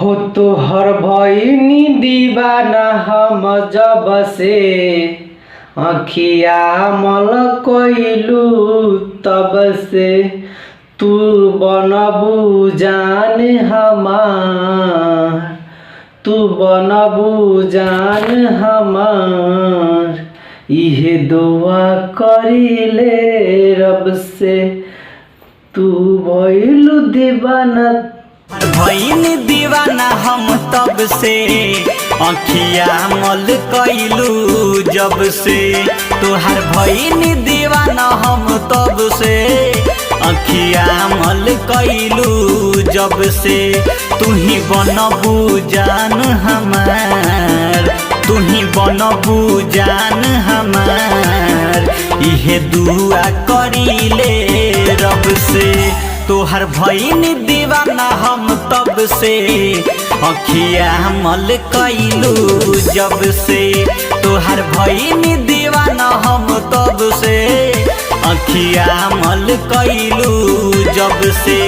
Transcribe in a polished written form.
हो तोहर भइनी दीवाना हम जब से अखिया मल कइलू तब से तू बनबू जान हमार, तू बनबू जान हमार। इहे दुआ करिले रब से तू भइलू दीवाना। भइनी दीवाना हम तब से अखिया मल कइलू जब से तोहार भइनी दीवाना हम तब से अखिया मल कइलू जब से तू ही बनबू जान हमार, तू ही बनबू जान हमार। इहे दुआ करिले रब से तोहर भइनी दीवाना हम तब से अखिया मल कइलू जब से तोहर भइनी दीवाना हम तब से अखिया मल कइलू जब से।